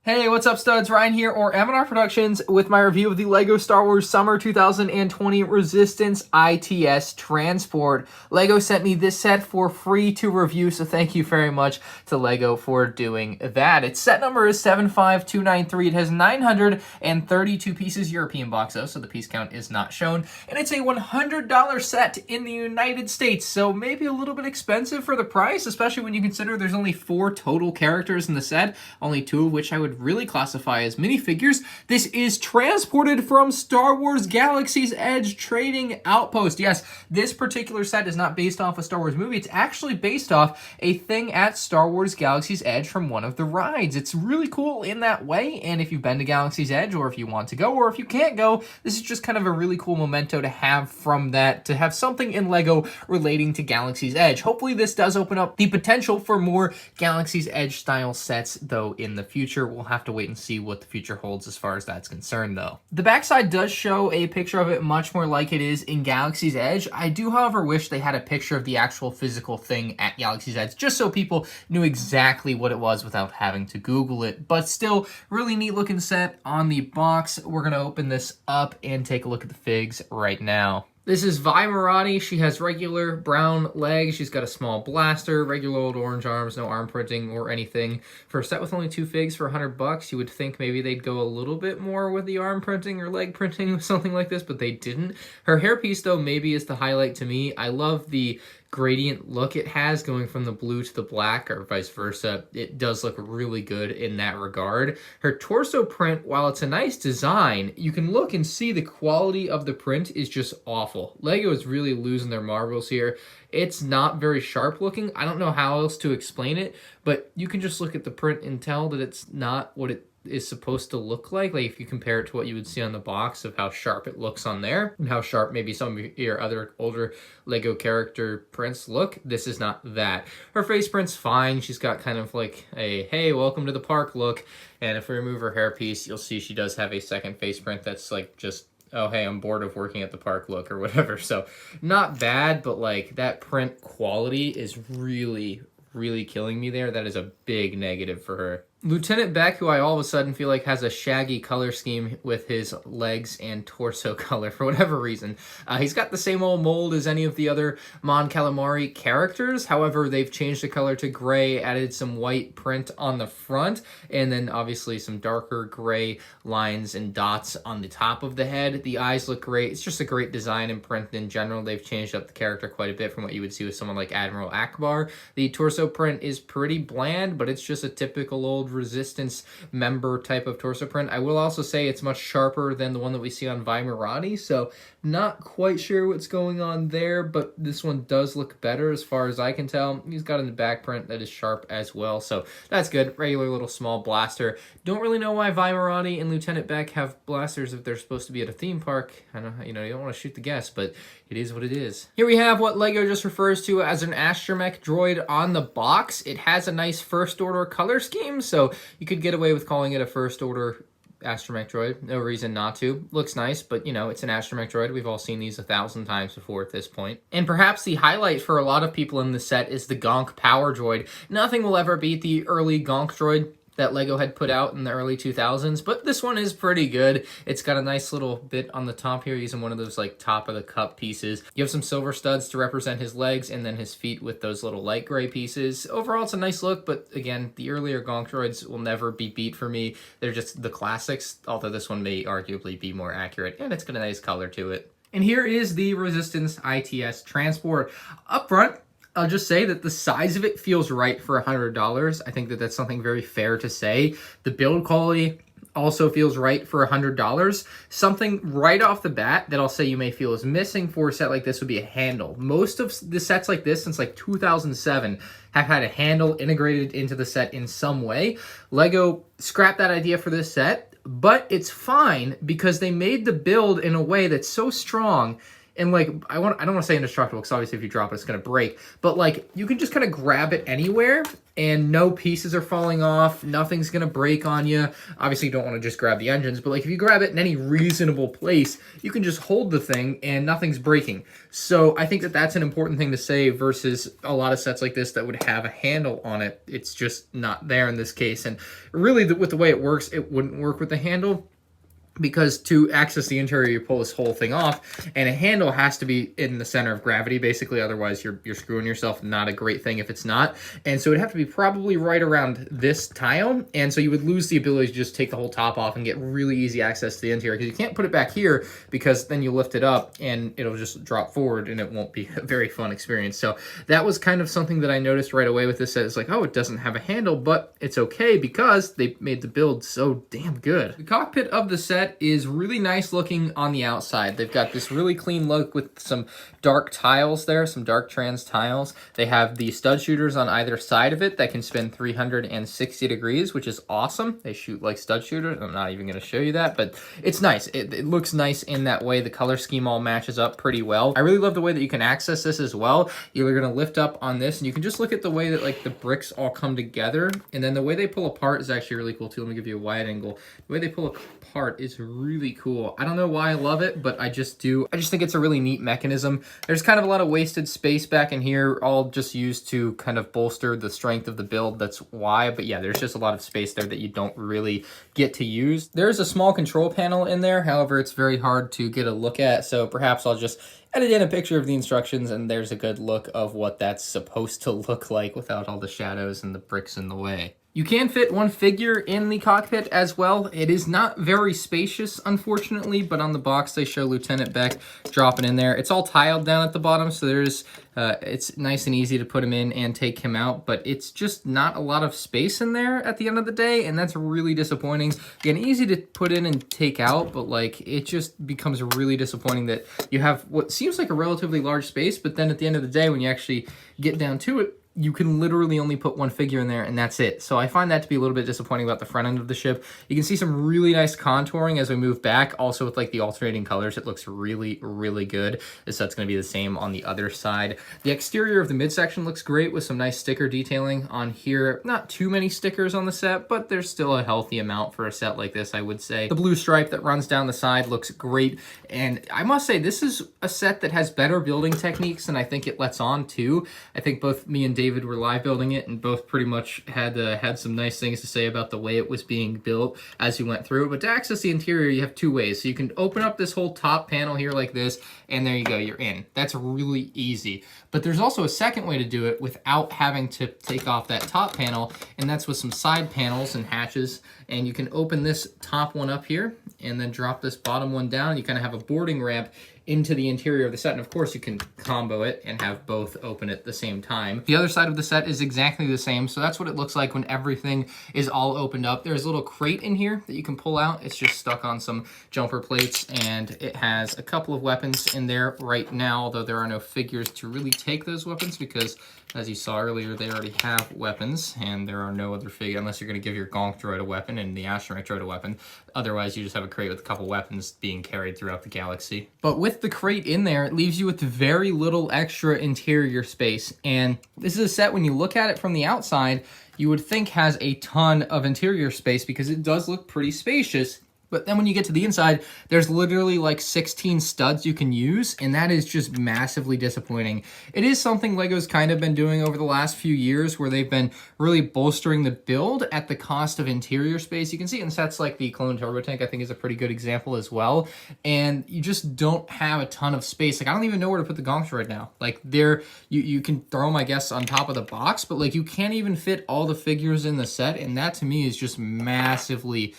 Hey, what's up, studs? Ryan here, or MandRproductions, with my review of the LEGO Star Wars Summer 2020 Resistance I-TS Transport. LEGO sent me this set for free to review, so thank you very much to LEGO for doing that. Its set number is 75293. It has 932 pieces, European box though, so the piece count is not shown. And it's a $100 set in the United States, so maybe a little bit expensive for the price, especially when you consider there's only 4 total characters in the set, only 2 of which I would really classify as minifigures. This is transported from Star Wars Galaxy's Edge Trading Outpost. Yes, this particular set is not based off a Star Wars movie. It's actually based off a thing at Star Wars Galaxy's Edge from one of the rides. It's really cool in that way, and if you've been to Galaxy's Edge, or if you want to go, or if you can't go, this is just kind of a really cool memento to have from that, to have something in LEGO relating to Galaxy's Edge. Hopefully this does open up the potential for more Galaxy's Edge style sets, though in the future. We'll have to wait and see what the future holds as far as that's concerned, though. The backside does show a picture of it much more like it is in Galaxy's Edge. I do, however, wish they had a picture of the actual physical thing at Galaxy's Edge, just so people knew exactly what it was without having to Google it. But still, really neat looking set on the box. We're going to open this up and take a look at the figs right now. This is Moradi. She has regular brown legs. She's got a small blaster, regular old orange arms, no arm printing or anything. For a set with only 2 figs for $100, you would think maybe they'd go a little bit more with the arm printing or leg printing with something like this, but they didn't. Her hairpiece, though, maybe is the highlight to me. I love the gradient look it has going from the blue to the black, or vice versa. It does look really good in that regard. Her torso print, while it's a nice design, you can look and see the quality of the print is just awful. LEGO is really losing their marbles here. It's not very sharp looking. I don't know how else to explain it, but you can just look at the print and tell that it's not what it is supposed to look like if you compare it to what you would see on the box of how sharp it looks on there and how sharp maybe some of your other older LEGO character prints look. This is not that. Her face print's fine. She's got kind of like a hey, welcome to the park look, and if we remove her hairpiece, you'll see she does have a second face print that's like just oh hey, I'm bored of working at the park look or whatever. So not bad, but like that print quality is really killing me there. That is a big negative for her. Lieutenant Bek, who I all of a sudden feel like has a shaggy color scheme with his legs and torso color for whatever reason. He's got the same old mold as any of the other Mon Calamari characters. However, they've changed the color to gray, added some white print on the front, and then obviously some darker gray lines and dots on the top of the head. The eyes look great. It's just a great design and print in general. They've changed up the character quite a bit from what you would see with someone like Admiral Akbar. The torso print is pretty bland, but it's just a typical old Resistance member type of torso print. I will also say it's much sharper than the one that we see on Moradi, so not quite sure what's going on there, but this one does look better as far as I can tell. He's got in the back print that is sharp as well, so that's good. Regular little small blaster. Don't really know why Moradi and Lieutenant Bek have blasters if they're supposed to be at a theme park. I know, you don't want to shoot the guest, but it is what it is. Here we have what LEGO just refers to as an astromech droid on the box. It has a nice first order color scheme, so you could get away with calling it a first order astromech droid. No reason not to. Looks nice, but it's an astromech droid. We've all seen these 1,000 times before at this point. And perhaps the highlight for a lot of people in the set is the GONG power droid. Nothing will ever beat the early GONG droid that LEGO had put out in the early 2000s, but this one is pretty good. It's got a nice little bit on the top here, using one of those like top of the cup pieces. You have some silver studs to represent his legs, and then his feet with those little light gray pieces. Overall, it's a nice look, but again, the earlier GONG droids will never be beat for me. They're just the classics, although this one may arguably be more accurate, and it's got a nice color to it. And here is the Resistance I-TS Transport. Up front, I'll just say that the size of it feels right for $100. I think that that's something very fair to say. The build quality also feels right for $100. Something right off the bat that I'll say you may feel is missing for a set like this would be a handle. Most of the sets like this since like 2007 have had a handle integrated into the set in some way. LEGO scrapped that idea for this set, but it's fine because they made the build in a way that's so strong And like, I don't want to say indestructible because obviously if you drop it, it's going to break. But like, you can just kind of grab it anywhere and no pieces are falling off. Nothing's going to break on you. Obviously, you don't want to just grab the engines, but like if you grab it in any reasonable place, you can just hold the thing and nothing's breaking. So I think that that's an important thing to say versus a lot of sets like this that would have a handle on it. It's just not there in this case. And really, with the way it works, it wouldn't work with the handle, because to access the interior, you pull this whole thing off, and a handle has to be in the center of gravity, basically. Otherwise, you're screwing yourself. Not a great thing if it's not. And so it'd have to be probably right around this tile, and so you would lose the ability to just take the whole top off and get really easy access to the interior, because you can't put it back here, because then you lift it up, and it'll just drop forward, and it won't be a very fun experience. So that was kind of something that I noticed right away with this set. It's like, oh, it doesn't have a handle, but it's okay, because they made the build so damn good. The cockpit of the set is really nice looking on the outside. They've got this really clean look with some dark tiles there, some dark trans tiles. They have the stud shooters on either side of it that can spin 360 degrees, which is awesome. They shoot like stud shooters. I'm not even going to show you that, but it's nice. It looks nice in that way. The color scheme all matches up pretty well. I really love the way that you can access this as well. You're going to lift up on this, and you can just look at the way that like the bricks all come together, and then the way they pull apart is actually really cool too. Let me give you a wide angle. The way they pull apart is really cool. I don't know why I love it, but I just do. I just think it's a really neat mechanism. There's kind of a lot of wasted space back in here, all just used to kind of bolster the strength of the build. That's why. But yeah, there's just a lot of space there that you don't really get to use. There's a small control panel in there. However, it's very hard to get a look at. So perhaps I'll just edit in a picture of the instructions, and there's a good look of what that's supposed to look like without all the shadows and the bricks in the way. You can fit one figure in the cockpit as well. It is not very spacious, unfortunately, but on the box they show Lieutenant Bek dropping in there. It's all tiled down at the bottom, so there's it's nice and easy to put him in and take him out, but it's just not a lot of space in there at the end of the day, and that's really disappointing. Again, easy to put in and take out, but like it just becomes really disappointing that you have what seems like a relatively large space, but then at the end of the day, when you actually get down to it, you can literally only put one figure in there, and that's it. So I find that to be a little bit disappointing about the front end of the ship. You can see some really nice contouring as we move back. Also with like the alternating colors, it looks really, really good. This set's going to be the same on the other side. The exterior of the midsection looks great with some nice sticker detailing on here. Not too many stickers on the set, but there's still a healthy amount for a set like this, I would say. The blue stripe that runs down the side looks great. And I must say, this is a set that has better building techniques than I think it lets on to. I think both me and David were live building it, and both pretty much had some nice things to say about the way it was being built as you went through. But to access the interior, you have two ways. So you can open up this whole top panel here like this, and there you go, you're in. That's really easy. But there's also a second way to do it without having to take off that top panel, and that's with some side panels and hatches. And you can open this top one up here and then drop this bottom one down. You kind of have a boarding ramp into the interior of the set, and of course you can combo it and have both open at the same time. The other side of the set is exactly the same, so that's what it looks like when everything is all opened up. There's a little crate in here that you can pull out. It's just stuck on some jumper plates, and it has a couple of weapons in there right now, although there are no figures to really take those weapons because, as you saw earlier, they already have weapons, and there are no other figures, unless you're going to give your GONG droid a weapon and the Astromech droid a weapon. Otherwise, you just have a crate with a couple weapons being carried throughout the galaxy. But with the crate in there, it leaves you with very little extra interior space. And this is a set, when you look at it from the outside, you would think has a ton of interior space because it does look pretty spacious. But then when you get to the inside, there's literally like 16 studs you can use, and that is just massively disappointing. It is something LEGO's kind of been doing over the last few years, where they've been really bolstering the build at the cost of interior space. You can see it in sets like the Clone Turbo Tank, I think, is a pretty good example as well. And you just don't have a ton of space. Like, I don't even know where to put the gongs right now. Like, you can throw them, I guess, on top of the box, but like you can't even fit all the figures in the set, and that to me is just massively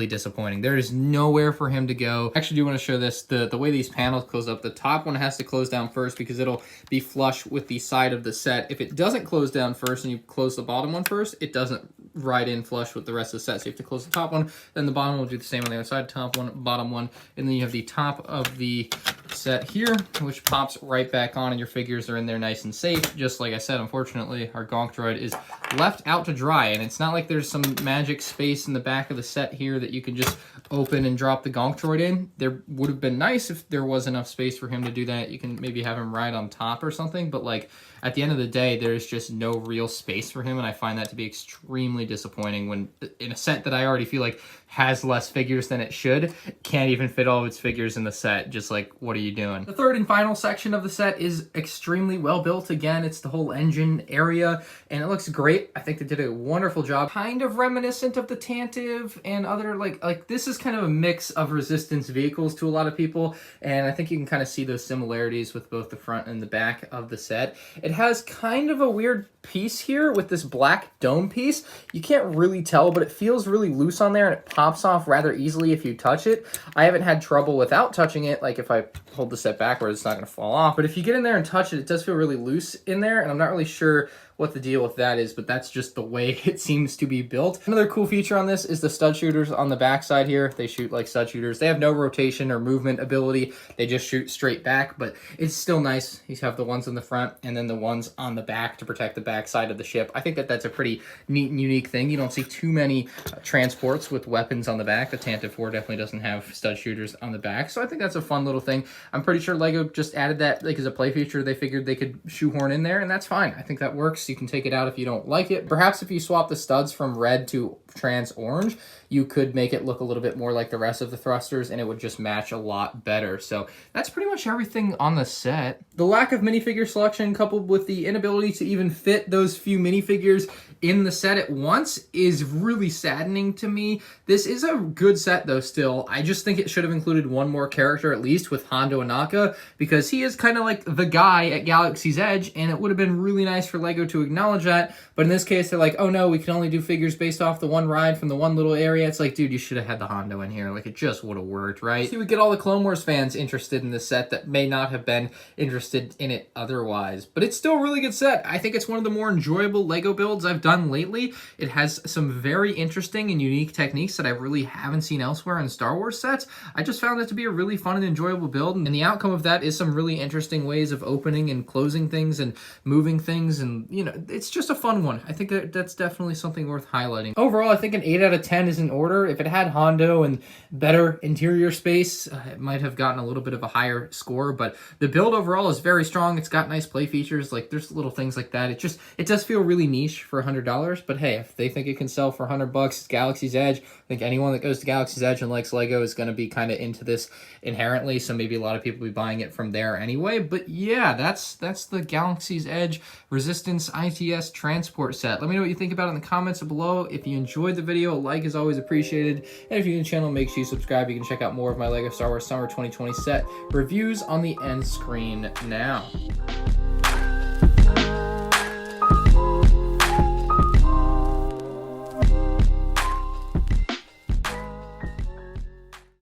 disappointing. There is nowhere for him to go. I actually do want to show this, the way these panels close up. The top one has to close down first because it'll be flush with the side of the set. If it doesn't close down first and you close the bottom one first, it doesn't ride in flush with the rest of the set. So you have to close the top one, then the bottom will do the same on the other side, top one, bottom one, and then you have the top of the set here, which pops right back on and your figures are in there nice and safe. Just like I said, unfortunately, our GONG droid is left out to dry, and it's not like there's some magic space in the back of the set here that you can just open and drop the GONG droid in. There would have been nice if there was enough space for him to do that. You can maybe have him ride on top or something, but like at the end of the day, there's just no real space for him, and I find that to be extremely disappointing when in a set that I already feel like has less figures than it should, can't even fit all of its figures in the set. Just like, what are you doing? The third and final section of the set is extremely well built. Again, it's the whole engine area, and it looks great. I think they did a wonderful job. Kind of reminiscent of the Tantive and other, like this is kind of a mix of Resistance vehicles to a lot of people, and I think you can kind of see those similarities with both the front and the back of the set. It has kind of a weird piece here with this black dome piece. You can't really tell, but it feels really loose on there, and it pops off rather easily if you touch it. I haven't had trouble without touching it. Like if I hold the set backwards, it's not going to fall off. But if you get in there and touch it, it does feel really loose in there, and I'm not really sure what the deal with that is, but that's just the way it seems to be built. Another cool feature on this is the stud shooters on the back side here. They shoot like stud shooters. They have no rotation or movement ability. They just shoot straight back, but it's still nice. You have the ones in the front and then the ones on the back to protect the back side of the ship. I think that that's a pretty neat and unique thing. You don't see too many transports with weapons on the back. The Tantive 4 definitely doesn't have stud shooters on the back, so I think that's a fun little thing. I'm pretty sure LEGO just added that like as a play feature. They figured they could shoehorn in there, and that's fine. I think that works. You can take it out if you don't like it. Perhaps if you swap the studs from red to trans orange, you could make it look a little bit more like the rest of the thrusters, and it would just match a lot better. So that's pretty much everything on the set. The lack of minifigure selection coupled with the inability to even fit those few minifigures in the set at once is really saddening to me. This is a good set though still. I just think it should have included one more character at least with Hondo Ohnaka, because he is kind of like the guy at Galaxy's Edge, and it would have been really nice for LEGO to acknowledge that. But in this case, they're like, oh no, we can only do figures based off the one ride from the one little area. It's like, dude, you should have had the Hondo in here. Like, it just would have worked, right? So we get all the Clone Wars fans interested in this set that may not have been interested in it otherwise. But it's still a really good set. I think it's one of the more enjoyable LEGO builds I've done lately. It has some very interesting and unique techniques that I really haven't seen elsewhere in Star Wars sets. I just found it to be a really fun and enjoyable build, and the outcome of that is some really interesting ways of opening and closing things and moving things, and you know, it's just a fun one. I think that that's definitely something worth highlighting. Overall, I think an 8 out of 10 is in order. If it had Hondo and better interior space, it might have gotten a little bit of a higher score, but the build overall is very strong. It's got nice play features, like there's little things like that. It does feel really niche for $100, but hey, if they think it can sell for $100, it's Galaxy's Edge. I think anyone that goes to Galaxy's Edge and likes LEGO is going to be kind of into this inherently, so maybe a lot of people will be buying it from there anyway. But yeah, that's the Galaxy's Edge Resistance I-TS Transport set. Let me know what you think about it in the comments below. If you enjoyed the video, a like is always appreciated, and if you're new to the channel, make sure you subscribe. You can check out more of my LEGO Star Wars Summer 2020 set reviews on the end screen now.